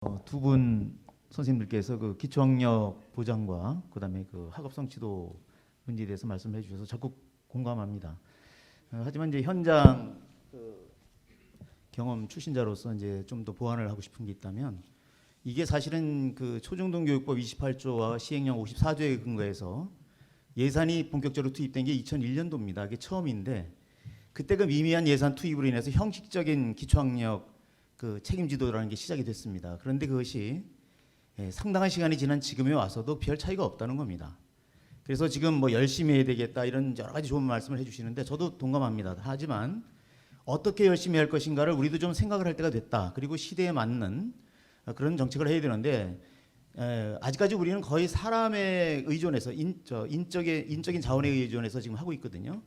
두 분 선생님들께서 그 기초학력 보장과 그다음에 그 학업성 지도 문제에 대해서 말씀해 주셔서 적극 공감합니다. 하지만 이제 현장 경험 출신자로서 이제 좀 더 보완을 하고 싶은 게 있다면, 이게 사실은 그 초중등교육법 28조와 시행령 54조에 근거해서 예산이 본격적으로 투입된 게 2001년도입니다. 그게 처음인데, 그때 그 미미한 예산 투입으로 인해서 형식적인 기초학력 그 책임지도라는 게 시작이 됐습니다. 그런데 그것이 상당한 시간이 지난 지금에 와서도 별 차이가 없다는 겁니다. 그래서 지금 뭐 열심히 해야 되겠다 이런 여러 가지 좋은 말씀을 해주시는데 저도 동감합니다. 하지만 어떻게 열심히 할 것인가를 우리도 좀 생각을 할 때가 됐다. 그리고 시대에 맞는 그런 정책을 해야 되는데, 아직까지 우리는 거의 사람에 의존해서 인적인 자원에 의존해서 지금 하고 있거든요.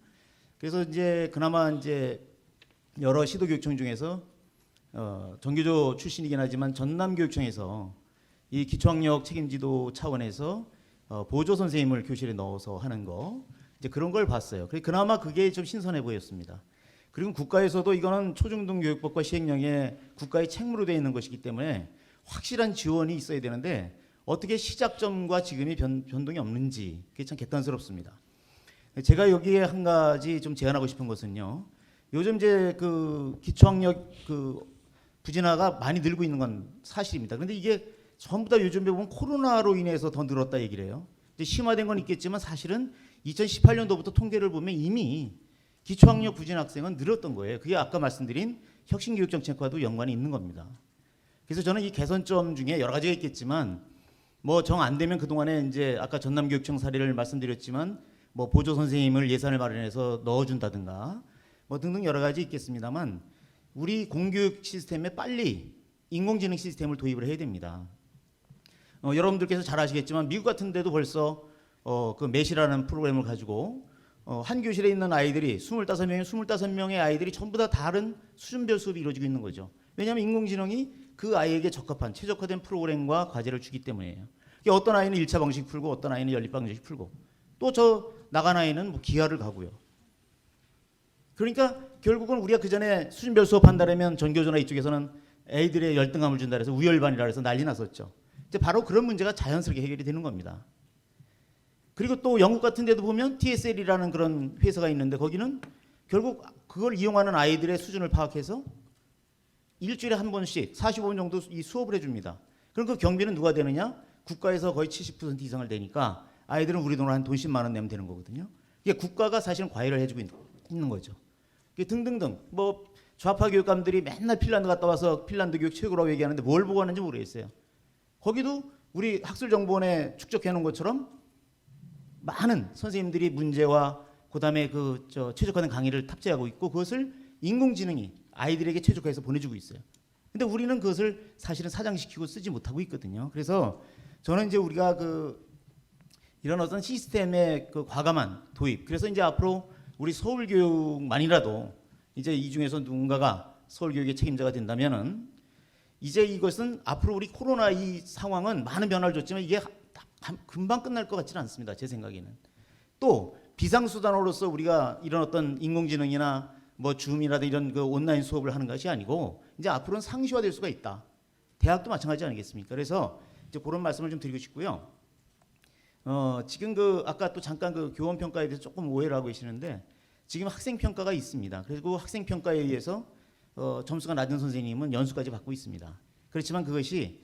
그래서 이제 그나마 이제 여러 시도교육청 중에서 전교조 출신이긴 하지만 전남교육청에서 이 기초학력 책임지도 차원에서 보조 선생님을 교실에 넣어서 하는 거, 이제 그런 걸 봤어요. 그나마 그게 좀 신선해 보였습니다. 그리고 국가에서도 이거는 초중등교육법과 시행령에 국가의 책무로 되어 있는 것이기 때문에 확실한 지원이 있어야 되는데 어떻게 시작점과 지금이 변동이 없는지 그게 참 개탄스럽습니다. 제가 여기에 한 가지 좀 제안하고 싶은 것은요, 요즘 이제 그 기초학력 그 부진화가 많이 늘고 있는 건 사실입니다. 그런데 이게 전부 다 요즘에 보면 코로나로 인해서 더 늘었다 얘기를 해요. 이제 심화된 건 있겠지만 사실은 2018년도부터 통계를 보면 이미 기초학력 부진 학생은 늘었던 거예요. 그게 아까 말씀드린 혁신교육정책과도 연관이 있는 겁니다. 그래서 저는 이 개선점 중에 여러 가지가 있겠지만, 뭐 정 안 되면 그동안에 이제 아까 전남교육청 사례를 말씀드렸지만 뭐 보조 선생님을 예산을 마련해서 넣어준다든가 뭐 등등 여러 가지 있겠습니다만, 우리 공교육 시스템에 빨리 인공지능 시스템을 도입을 해야 됩니다. 여러분들께서 잘 아시겠지만 미국 같은 데도 벌써 그 메시라는 프로그램을 가지고 한 교실에 있는 아이들이 25명의 아이들이 전부 다 다른 수준별 수업이 이루어지고 있는 거죠. 왜냐하면 인공지능이 그 아이에게 적합한 최적화된 프로그램과 과제를 주기 때문이에요. 어떤 아이는 1차 방식 풀고 어떤 아이는 연립 방식 풀고 또 저 나간 아이는 뭐 기하를 가고요. 그러니까 결국은 우리가 그 전에 수준별 수업 한다면 전교조나 이쪽에서는 애들의 열등감을 준다 해서 우열반이라 해서 난리 났었죠. 이제 바로 그런 문제가 자연스럽게 해결이 되는 겁니다. 그리고 또 영국 같은 데도 보면 TSL이라는 그런 회사가 있는데, 거기는 결국 그걸 이용하는 아이들의 수준을 파악해서 일주일에 한 번씩 45분 정도 이 수업을 해줍니다. 그럼 그 경비는 누가 되느냐? 국가에서 거의 70% 이상을 내니까 아이들은 우리 돈으로 한 돈 10만 원 내면 되는 거거든요. 이게 국가가 사실은 과외를 해주고 있는 거죠. 등등등 뭐 좌파 교육감들이 맨날 핀란드 갔다 와서 핀란드 교육 최고라고 얘기하는데 뭘 보고 하는지 모르겠어요. 거기도 우리 학술정보원에 축적해 놓은 것처럼 많은 선생님들이 문제와 그다음에 그 최적화된 강의를 탑재하고 있고, 그것을 인공지능이 아이들에게 최적화해서 보내주고 있어요. 근데 우리는 그것을 사실은 사장시키고 쓰지 못하고 있거든요. 그래서 저는 이제 우리가 이런 어떤 시스템의 그 과감한 도입, 그래서 이제 앞으로 우리 서울교육만이라도 이제 이 중에서 누군가가 서울교육의 책임자가 된다면은, 이제 이것은 앞으로 우리 코로나 이 상황은 많은 변화를 줬지만 이게 금방 끝날 것 같지는 않습니다. 제 생각에는. 또 비상수단으로서 우리가 이런 어떤 인공지능이나 뭐 줌이라든 이런 그 온라인 수업을 하는 것이 아니고 이제 앞으로는 상시화될 수가 있다. 대학도 마찬가지 아니겠습니까? 그래서 이제 그런 말씀을 좀 드리고 싶고요. 지금 아까 또 잠깐 교원 평가에 대해서 조금 오해를 하고 계시는데, 지금 학생 평가가 있습니다. 그리고 학생 평가에 의해서 점수가 낮은 선생님은 연수까지 받고 있습니다. 그렇지만 그것이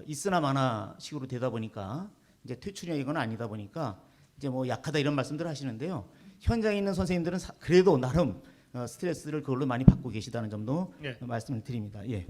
있으나 마나 식으로 되다 보니까 이제 퇴출이거나 아니다 보니까 이제 뭐 약하다 이런 말씀들을 하시는데요. 현장에 있는 선생님들은 그래도 나름 스트레스를 그걸로 많이 받고 계시다는 점도 말씀을 드립니다. 예.